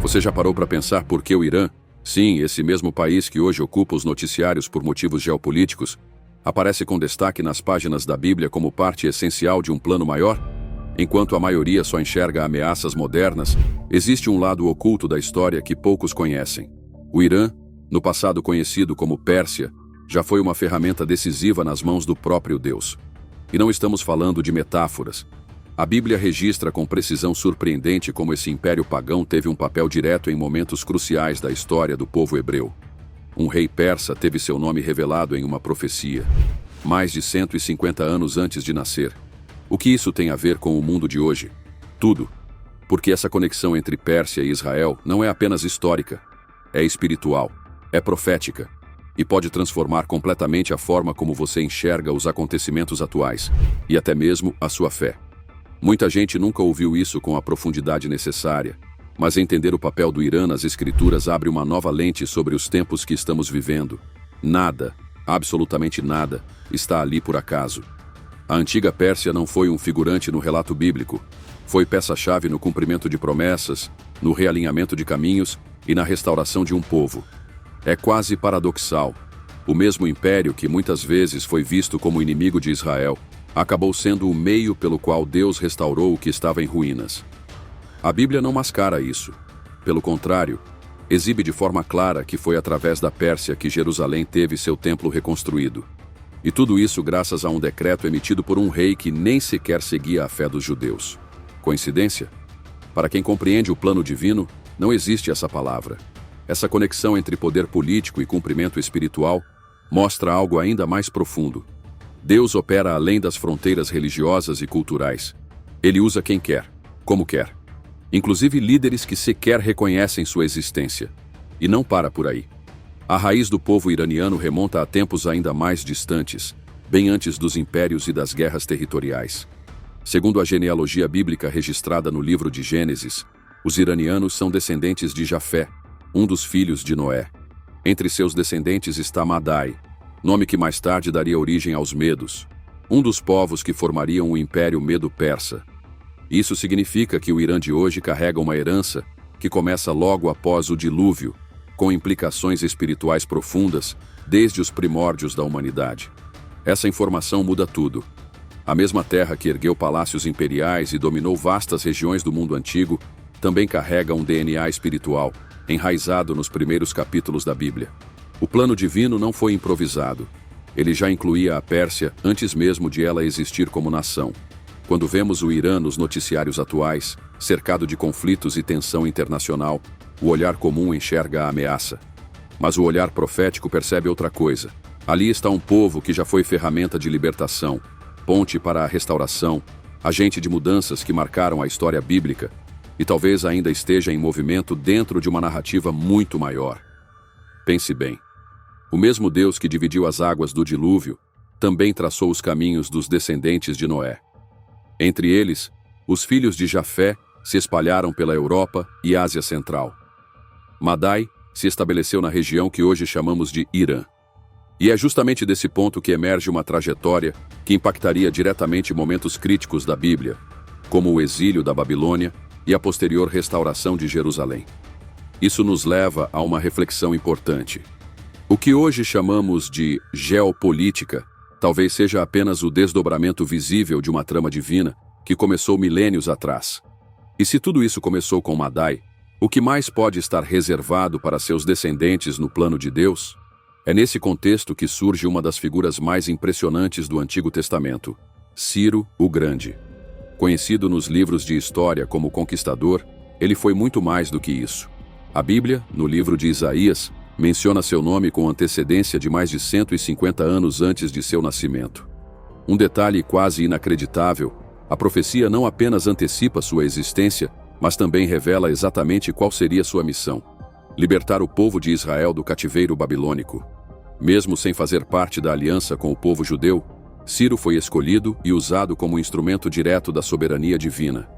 Você já parou para pensar por que o Irã, sim, esse mesmo país que hoje ocupa os noticiários por motivos geopolíticos, aparece com destaque nas páginas da Bíblia como parte essencial de um plano maior? Enquanto a maioria só enxerga ameaças modernas, existe um lado oculto da história que poucos conhecem. O Irã, no passado conhecido como Pérsia, já foi uma ferramenta decisiva nas mãos do próprio Deus. E não estamos falando de metáforas. A Bíblia registra com precisão surpreendente como esse império pagão teve um papel direto em momentos cruciais da história do povo hebreu. Um rei persa teve seu nome revelado em uma profecia, mais de 150 anos antes de nascer. O que isso tem a ver com o mundo de hoje? Tudo. Porque essa conexão entre Pérsia e Israel não é apenas histórica, é espiritual, é profética, e pode transformar completamente a forma como você enxerga os acontecimentos atuais, e até mesmo a sua fé. Muita gente nunca ouviu isso com a profundidade necessária, mas entender o papel do Irã nas escrituras abre uma nova lente sobre os tempos que estamos vivendo. Nada, absolutamente nada, está ali por acaso. A antiga Pérsia não foi um figurante no relato bíblico, foi peça-chave no cumprimento de promessas, no realinhamento de caminhos e na restauração de um povo. É quase paradoxal. O mesmo império que muitas vezes foi visto como inimigo de Israel, acabou sendo o meio pelo qual Deus restaurou o que estava em ruínas. A Bíblia não mascara isso. Pelo contrário, exibe de forma clara que foi através da Pérsia que Jerusalém teve seu templo reconstruído. E tudo isso graças a um decreto emitido por um rei que nem sequer seguia a fé dos judeus. Coincidência? Para quem compreende o plano divino, não existe essa palavra. Essa conexão entre poder político e cumprimento espiritual mostra algo ainda mais profundo. Deus opera além das fronteiras religiosas e culturais. Ele usa quem quer, como quer. Inclusive líderes que sequer reconhecem sua existência. E não para por aí. A raiz do povo iraniano remonta a tempos ainda mais distantes, bem antes dos impérios e das guerras territoriais. Segundo a genealogia bíblica registrada no livro de Gênesis, os iranianos são descendentes de Jafé, um dos filhos de Noé. Entre seus descendentes está Madai, nome que mais tarde daria origem aos Medos, um dos povos que formariam o Império Medo-Persa. Isso significa que o Irã de hoje carrega uma herança que começa logo após o dilúvio, com implicações espirituais profundas desde os primórdios da humanidade. Essa informação muda tudo. A mesma terra que ergueu palácios imperiais e dominou vastas regiões do mundo antigo também carrega um DNA espiritual, enraizado nos primeiros capítulos da Bíblia. O plano divino não foi improvisado. Ele já incluía a Pérsia antes mesmo de ela existir como nação. Quando vemos o Irã nos noticiários atuais, cercado de conflitos e tensão internacional, o olhar comum enxerga a ameaça. Mas o olhar profético percebe outra coisa. Ali está um povo que já foi ferramenta de libertação, ponte para a restauração, agente de mudanças que marcaram a história bíblica e talvez ainda esteja em movimento dentro de uma narrativa muito maior. Pense bem. O mesmo Deus que dividiu as águas do dilúvio também traçou os caminhos dos descendentes de Noé. Entre eles, os filhos de Jafé se espalharam pela Europa e Ásia Central. Madai se estabeleceu na região que hoje chamamos de Irã. E é justamente desse ponto que emerge uma trajetória que impactaria diretamente momentos críticos da Bíblia, como o exílio da Babilônia e a posterior restauração de Jerusalém. Isso nos leva a uma reflexão importante. O que hoje chamamos de geopolítica talvez seja apenas o desdobramento visível de uma trama divina que começou milênios atrás. E se tudo isso começou com Madai, o que mais pode estar reservado para seus descendentes no plano de Deus? É nesse contexto que surge uma das figuras mais impressionantes do Antigo Testamento, Ciro o Grande. Conhecido nos livros de história como conquistador, ele foi muito mais do que isso. A Bíblia, no livro de Isaías, menciona seu nome com antecedência de mais de 150 anos antes de seu nascimento. Um detalhe quase inacreditável, a profecia não apenas antecipa sua existência, mas também revela exatamente qual seria sua missão: libertar o povo de Israel do cativeiro babilônico. Mesmo sem fazer parte da aliança com o povo judeu, Ciro foi escolhido e usado como instrumento direto da soberania divina.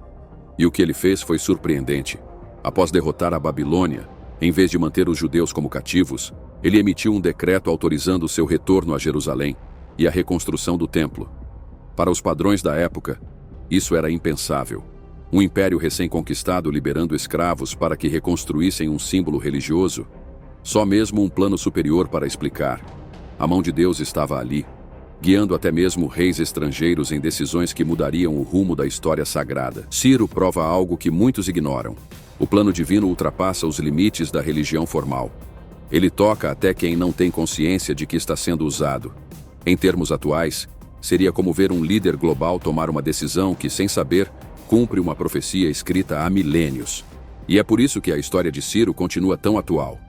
E o que ele fez foi surpreendente. Após derrotar a Babilônia, em vez de manter os judeus como cativos, ele emitiu um decreto autorizando seu retorno a Jerusalém e a reconstrução do templo. Para os padrões da época, isso era impensável. Um império recém-conquistado liberando escravos para que reconstruíssem um símbolo religioso? Só mesmo um plano superior para explicar. A mão de Deus estava ali, guiando até mesmo reis estrangeiros em decisões que mudariam o rumo da história sagrada. Ciro prova algo que muitos ignoram. O plano divino ultrapassa os limites da religião formal. Ele toca até quem não tem consciência de que está sendo usado. Em termos atuais, seria como ver um líder global tomar uma decisão que, sem saber, cumpre uma profecia escrita há milênios. E é por isso que a história de Ciro continua tão atual.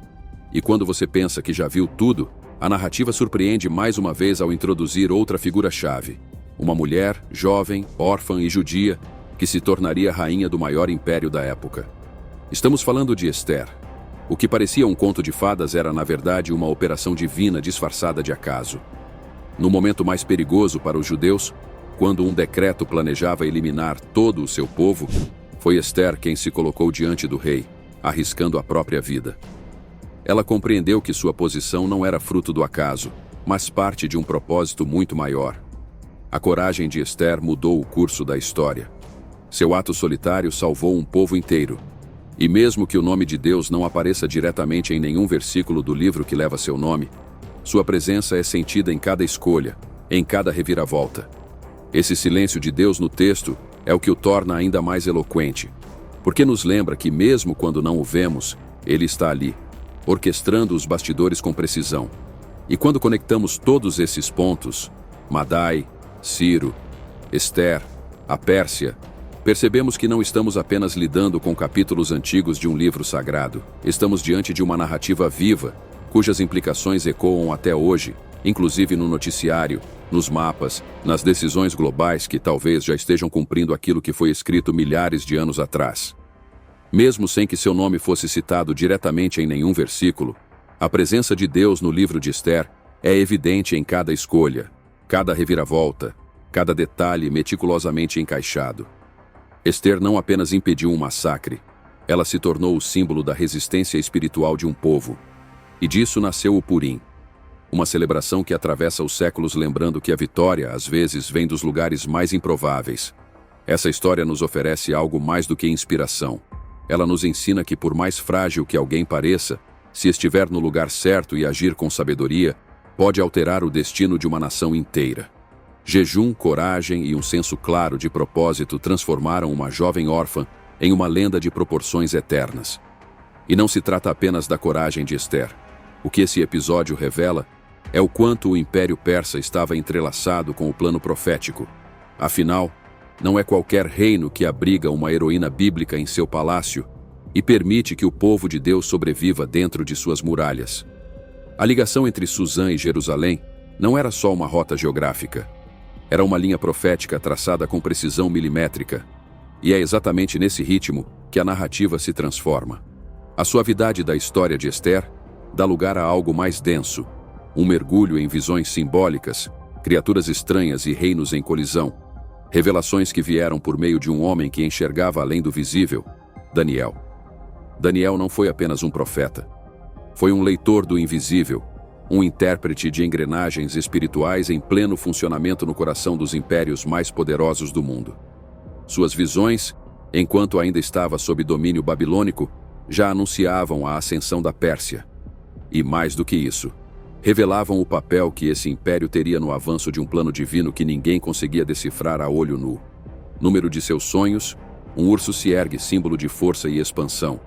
E quando você pensa que já viu tudo, a narrativa surpreende mais uma vez ao introduzir outra figura-chave. Uma mulher, jovem, órfã e judia, que se tornaria rainha do maior império da época. Estamos falando de Esther. O que parecia um conto de fadas era, na verdade, uma operação divina disfarçada de acaso. No momento mais perigoso para os judeus, quando um decreto planejava eliminar todo o seu povo, foi Esther quem se colocou diante do rei, arriscando a própria vida. Ela compreendeu que sua posição não era fruto do acaso, mas parte de um propósito muito maior. A coragem de Esther mudou o curso da história. Seu ato solitário salvou um povo inteiro. E mesmo que o nome de Deus não apareça diretamente em nenhum versículo do livro que leva seu nome, sua presença é sentida em cada escolha, em cada reviravolta. Esse silêncio de Deus no texto é o que o torna ainda mais eloquente, porque nos lembra que mesmo quando não o vemos, Ele está ali, orquestrando os bastidores com precisão. E quando conectamos todos esses pontos, Madai, Ciro, Esther, a Pérsia, percebemos que não estamos apenas lidando com capítulos antigos de um livro sagrado. Estamos diante de uma narrativa viva, cujas implicações ecoam até hoje, inclusive no noticiário, nos mapas, nas decisões globais que talvez já estejam cumprindo aquilo que foi escrito milhares de anos atrás. Mesmo sem que seu nome fosse citado diretamente em nenhum versículo, a presença de Deus no livro de Esther é evidente em cada escolha, cada reviravolta, cada detalhe meticulosamente encaixado. Esther não apenas impediu um massacre, ela se tornou o símbolo da resistência espiritual de um povo. E disso nasceu o Purim, uma celebração que atravessa os séculos lembrando que a vitória, às vezes, vem dos lugares mais improváveis. Essa história nos oferece algo mais do que inspiração. Ela nos ensina que, por mais frágil que alguém pareça, se estiver no lugar certo e agir com sabedoria, pode alterar o destino de uma nação inteira. Jejum, coragem e um senso claro de propósito transformaram uma jovem órfã em uma lenda de proporções eternas. E não se trata apenas da coragem de Esther. O que esse episódio revela é o quanto o Império Persa estava entrelaçado com o plano profético. Afinal, não é qualquer reino que abriga uma heroína bíblica em seu palácio e permite que o povo de Deus sobreviva dentro de suas muralhas. A ligação entre Suzã e Jerusalém não era só uma rota geográfica. Era uma linha profética traçada com precisão milimétrica. E é exatamente nesse ritmo que a narrativa se transforma. A suavidade da história de Esther dá lugar a algo mais denso, um mergulho em visões simbólicas, criaturas estranhas e reinos em colisão. Revelações que vieram por meio de um homem que enxergava além do visível, Daniel. Daniel não foi apenas um profeta. Foi um leitor do invisível, um intérprete de engrenagens espirituais em pleno funcionamento no coração dos impérios mais poderosos do mundo. Suas visões, enquanto ainda estava sob domínio babilônico, já anunciavam a ascensão da Pérsia. E mais do que isso, revelavam o papel que esse império teria no avanço de um plano divino que ninguém conseguia decifrar a olho nu. Número de seus sonhos, um urso se ergue, símbolo de força e expansão,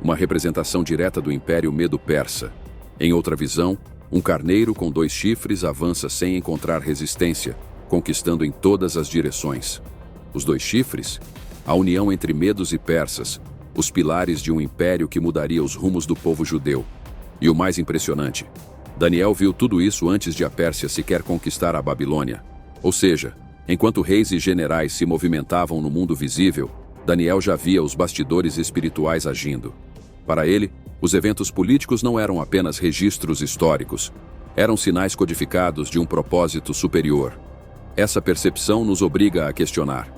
uma representação direta do Império Medo-Persa. Em outra visão, um carneiro com 2 chifres avança sem encontrar resistência, conquistando em todas as direções. Os 2 chifres, a união entre medos e persas, os pilares de um império que mudaria os rumos do povo judeu. E o mais impressionante, Daniel viu tudo isso antes de a Pérsia sequer conquistar a Babilônia. Ou seja, enquanto reis e generais se movimentavam no mundo visível, Daniel já via os bastidores espirituais agindo. Para ele, os eventos políticos não eram apenas registros históricos, eram sinais codificados de um propósito superior. Essa percepção nos obriga a questionar: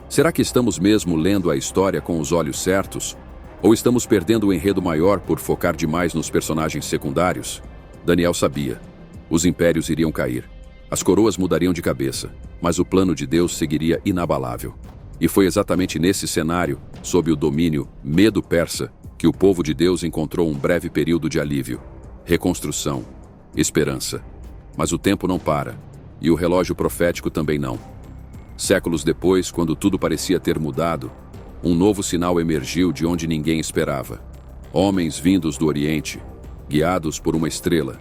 será que estamos mesmo lendo a história com os olhos certos? Ou estamos perdendo o enredo maior por focar demais nos personagens secundários? Daniel sabia. Os impérios iriam cair. As coroas mudariam de cabeça, mas o plano de Deus seguiria inabalável. E foi exatamente nesse cenário, sob o domínio Medo-Persa, que o povo de Deus encontrou um breve período de alívio, reconstrução, esperança. Mas o tempo não para, e o relógio profético também não. Séculos depois, quando tudo parecia ter mudado, um novo sinal emergiu de onde ninguém esperava. Homens vindos do Oriente, guiados por uma estrela,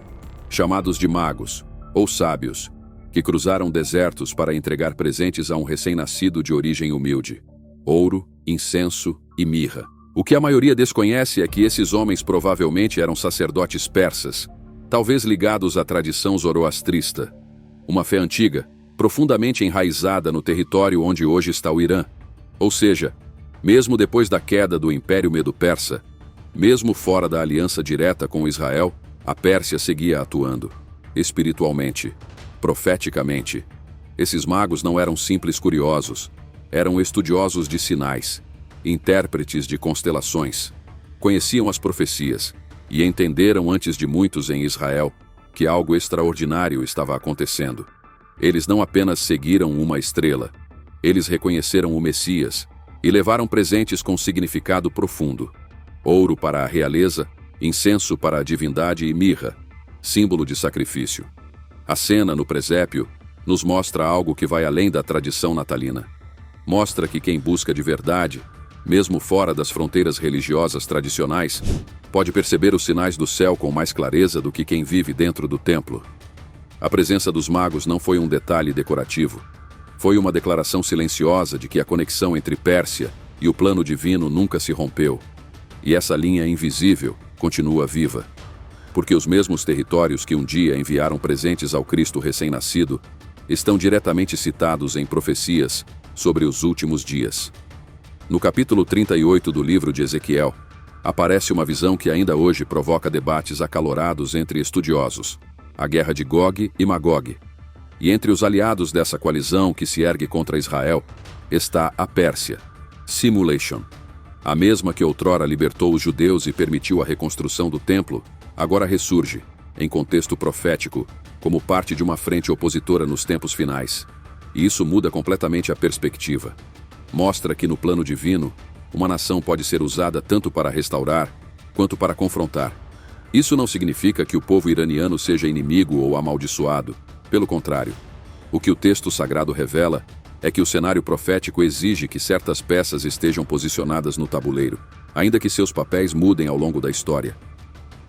chamados de magos, ou sábios, que cruzaram desertos para entregar presentes a um recém-nascido de origem humilde: ouro, incenso e mirra. O que a maioria desconhece é que esses homens provavelmente eram sacerdotes persas, talvez ligados à tradição zoroastrista, uma fé antiga, profundamente enraizada no território onde hoje está o Irã. Ou seja, mesmo depois da queda do Império Medo-Persa, mesmo fora da aliança direta com Israel, a Pérsia seguia atuando, espiritualmente, profeticamente. Esses magos não eram simples curiosos, eram estudiosos de sinais, intérpretes de constelações, conheciam as profecias e entenderam antes de muitos em Israel que algo extraordinário estava acontecendo. Eles não apenas seguiram uma estrela, eles reconheceram o Messias e levaram presentes com significado profundo: ouro para a realeza, incenso para a divindade e mirra, símbolo de sacrifício. A cena no presépio nos mostra algo que vai além da tradição natalina. Mostra que quem busca de verdade, mesmo fora das fronteiras religiosas tradicionais, pode perceber os sinais do céu com mais clareza do que quem vive dentro do templo. A presença dos magos não foi um detalhe decorativo. Foi uma declaração silenciosa de que a conexão entre Pérsia e o plano divino nunca se rompeu. E essa linha invisível continua viva. Porque os mesmos territórios que um dia enviaram presentes ao Cristo recém-nascido estão diretamente citados em profecias sobre os últimos dias. No capítulo 38 do livro de Ezequiel, aparece uma visão que ainda hoje provoca debates acalorados entre estudiosos: a guerra de Gog e Magog. E entre os aliados dessa coalizão que se ergue contra Israel está a Pérsia, Simulation. A mesma que outrora libertou os judeus e permitiu a reconstrução do templo, agora ressurge, em contexto profético, como parte de uma frente opositora nos tempos finais. E isso muda completamente a perspectiva. Mostra que no plano divino, uma nação pode ser usada tanto para restaurar, quanto para confrontar. Isso não significa que o povo iraniano seja inimigo ou amaldiçoado. Pelo contrário, o que o texto sagrado revela é que o cenário profético exige que certas peças estejam posicionadas no tabuleiro, ainda que seus papéis mudem ao longo da história.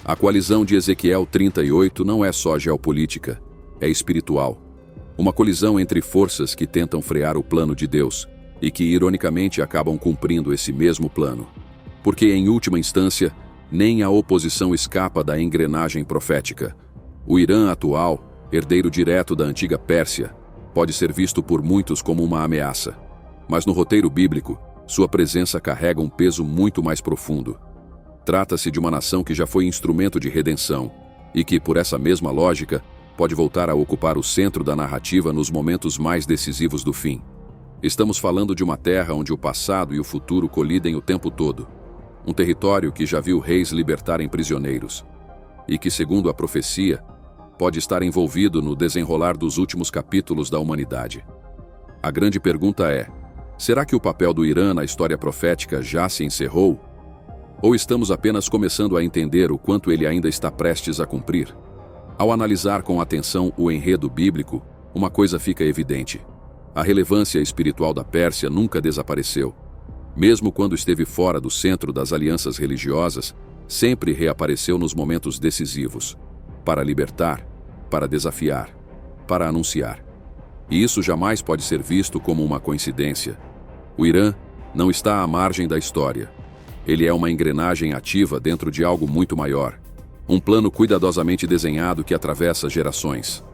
A coalizão de Ezequiel 38 não é só geopolítica, é espiritual. Uma colisão entre forças que tentam frear o plano de Deus e que, ironicamente, acabam cumprindo esse mesmo plano. Porque, em última instância, nem a oposição escapa da engrenagem profética. O Irã atual, herdeiro direto da antiga Pérsia, pode ser visto por muitos como uma ameaça. Mas no roteiro bíblico, sua presença carrega um peso muito mais profundo. Trata-se de uma nação que já foi instrumento de redenção e que, por essa mesma lógica, pode voltar a ocupar o centro da narrativa nos momentos mais decisivos do fim. Estamos falando de uma terra onde o passado e o futuro colidem o tempo todo. Um território que já viu reis libertarem prisioneiros e que, segundo a profecia, pode estar envolvido no desenrolar dos últimos capítulos da humanidade. A grande pergunta é: será que o papel do Irã na história profética já se encerrou? Ou estamos apenas começando a entender o quanto ele ainda está prestes a cumprir? Ao analisar com atenção o enredo bíblico, uma coisa fica evidente: a relevância espiritual da Pérsia nunca desapareceu. Mesmo quando esteve fora do centro das alianças religiosas, sempre reapareceu nos momentos decisivos, para libertar, para desafiar, para anunciar. E isso jamais pode ser visto como uma coincidência. O Irã não está à margem da história. Ele é uma engrenagem ativa dentro de algo muito maior. Um plano cuidadosamente desenhado que atravessa gerações.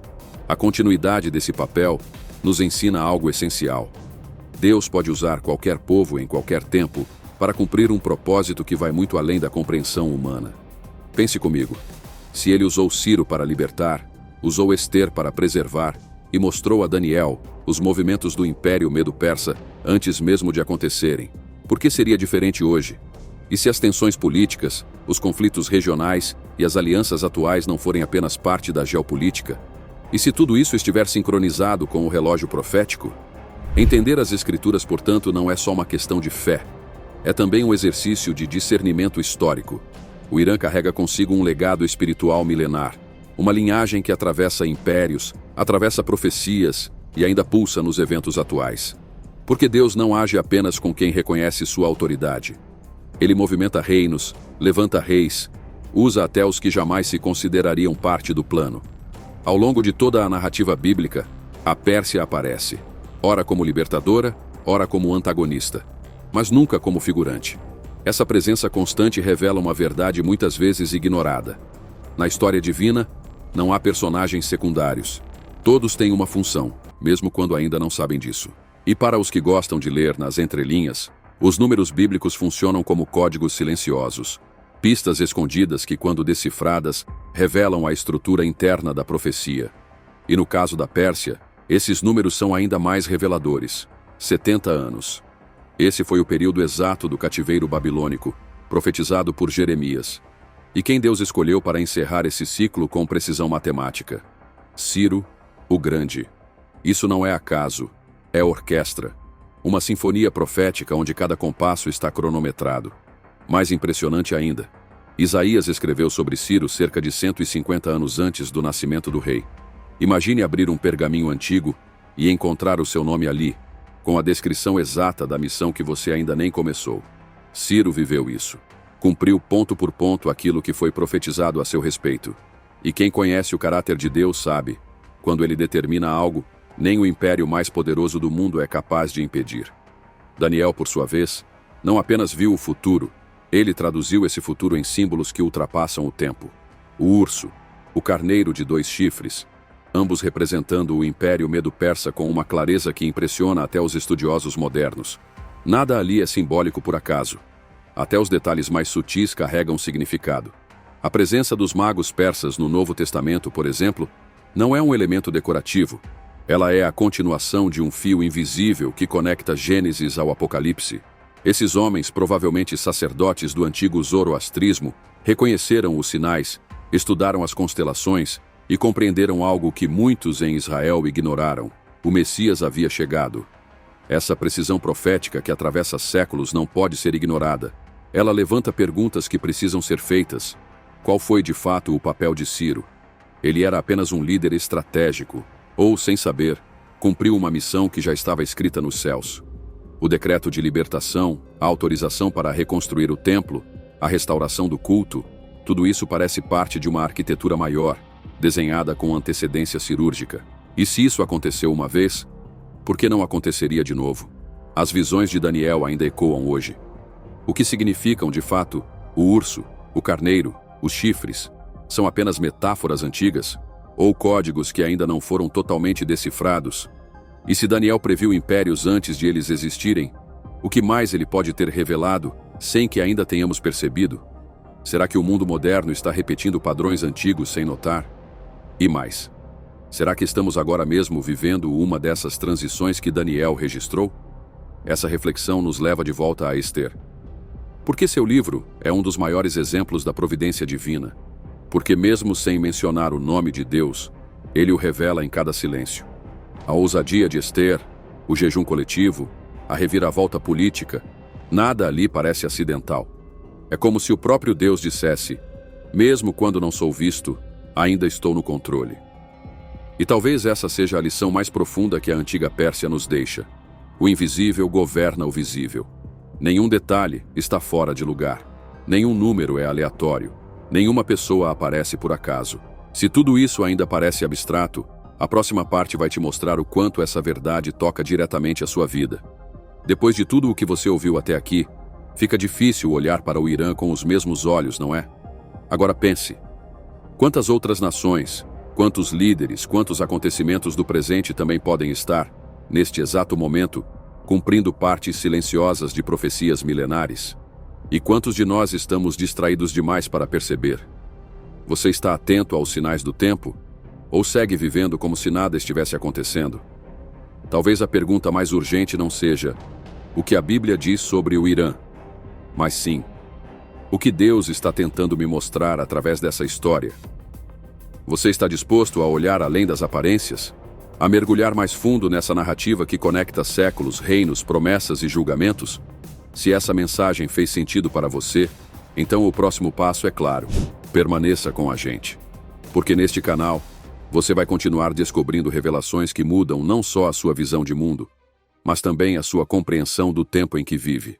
A continuidade desse papel nos ensina algo essencial. Deus pode usar qualquer povo em qualquer tempo para cumprir um propósito que vai muito além da compreensão humana. Pense comigo. Se ele usou Ciro para libertar, usou Ester para preservar e mostrou a Daniel os movimentos do Império Medo-Persa antes mesmo de acontecerem, por que seria diferente hoje? E se as tensões políticas, os conflitos regionais e as alianças atuais não forem apenas parte da geopolítica? E se tudo isso estiver sincronizado com o relógio profético? Entender as Escrituras, portanto, não é só uma questão de fé. É também um exercício de discernimento histórico. O Irã carrega consigo um legado espiritual milenar, uma linhagem que atravessa impérios, atravessa profecias e ainda pulsa nos eventos atuais. Porque Deus não age apenas com quem reconhece sua autoridade. Ele movimenta reinos, levanta reis, usa até os que jamais se considerariam parte do plano. Ao longo de toda a narrativa bíblica, a Pérsia aparece, ora como libertadora, ora como antagonista, mas nunca como figurante. Essa presença constante revela uma verdade muitas vezes ignorada. Na história divina, não há personagens secundários. Todos têm uma função, mesmo quando ainda não sabem disso. E para os que gostam de ler nas entrelinhas, os números bíblicos funcionam como códigos silenciosos, pistas escondidas que, quando decifradas, revelam a estrutura interna da profecia. E no caso da Pérsia, esses números são ainda mais reveladores. 70 anos. Esse foi o período exato do cativeiro babilônico, profetizado por Jeremias. E quem Deus escolheu para encerrar esse ciclo com precisão matemática? Ciro, o Grande. Isso não é acaso, é orquestra. Uma sinfonia profética onde cada compasso está cronometrado. Mais impressionante ainda, Isaías escreveu sobre Ciro cerca de 150 anos antes do nascimento do rei. Imagine abrir um pergaminho antigo e encontrar o seu nome ali, com a descrição exata da missão que você ainda nem começou. Ciro viveu isso. Cumpriu ponto por ponto aquilo que foi profetizado a seu respeito. E quem conhece o caráter de Deus sabe, quando ele determina algo, nem o império mais poderoso do mundo é capaz de impedir. Daniel, por sua vez, não apenas viu o futuro, ele traduziu esse futuro em símbolos que ultrapassam o tempo. O urso, o carneiro de 2 chifres, ambos representando o Império Medo-Persa com uma clareza que impressiona até os estudiosos modernos. Nada ali é simbólico por acaso. Até os detalhes mais sutis carregam significado. A presença dos magos persas no Novo Testamento, por exemplo, não é um elemento decorativo. Ela é a continuação de um fio invisível que conecta Gênesis ao Apocalipse. Esses homens, provavelmente sacerdotes do antigo zoroastrismo, reconheceram os sinais, estudaram as constelações e compreenderam algo que muitos em Israel ignoraram. O Messias havia chegado. Essa precisão profética que atravessa séculos não pode ser ignorada. Ela levanta perguntas que precisam ser feitas. Qual foi de fato o papel de Ciro? Ele era apenas um líder estratégico, ou, sem saber, cumpriu uma missão que já estava escrita nos céus. O decreto de libertação, a autorização para reconstruir o templo, a restauração do culto, tudo isso parece parte de uma arquitetura maior, desenhada com antecedência cirúrgica. E se isso aconteceu uma vez, por que não aconteceria de novo? As visões de Daniel ainda ecoam hoje. O que significam, de fato, o urso, o carneiro, os chifres? São apenas metáforas antigas? Ou códigos que ainda não foram totalmente decifrados? E se Daniel previu impérios antes de eles existirem, o que mais ele pode ter revelado, sem que ainda tenhamos percebido? Será que o mundo moderno está repetindo padrões antigos sem notar? E mais, será que estamos agora mesmo vivendo uma dessas transições que Daniel registrou? Essa reflexão nos leva de volta a Ester. Porque seu livro é um dos maiores exemplos da providência divina. Porque mesmo sem mencionar o nome de Deus, ele o revela em cada silêncio. A ousadia de Ester, o jejum coletivo, a reviravolta política, nada ali parece acidental. É como se o próprio Deus dissesse, mesmo quando não sou visto, ainda estou no controle. E talvez essa seja a lição mais profunda que a antiga Pérsia nos deixa. O invisível governa o visível. Nenhum detalhe está fora de lugar. Nenhum número é aleatório. Nenhuma pessoa aparece por acaso. Se tudo isso ainda parece abstrato, a próxima parte vai te mostrar o quanto essa verdade toca diretamente a sua vida. Depois de tudo o que você ouviu até aqui, fica difícil olhar para o Irã com os mesmos olhos, não é? Agora pense. Quantas outras nações, quantos líderes, quantos acontecimentos do presente também podem estar, neste exato momento, cumprindo partes silenciosas de profecias milenares? E quantos de nós estamos distraídos demais para perceber? Você está atento aos sinais do tempo? Ou segue vivendo como se nada estivesse acontecendo? Talvez a pergunta mais urgente não seja o que a Bíblia diz sobre o Irã, mas sim, o que Deus está tentando me mostrar através dessa história? Você está disposto a olhar além das aparências? A mergulhar mais fundo nessa narrativa que conecta séculos, reinos, promessas e julgamentos? Se essa mensagem fez sentido para você, então o próximo passo é claro: permaneça com a gente. Porque neste canal, você vai continuar descobrindo revelações que mudam não só a sua visão de mundo, mas também a sua compreensão do tempo em que vive.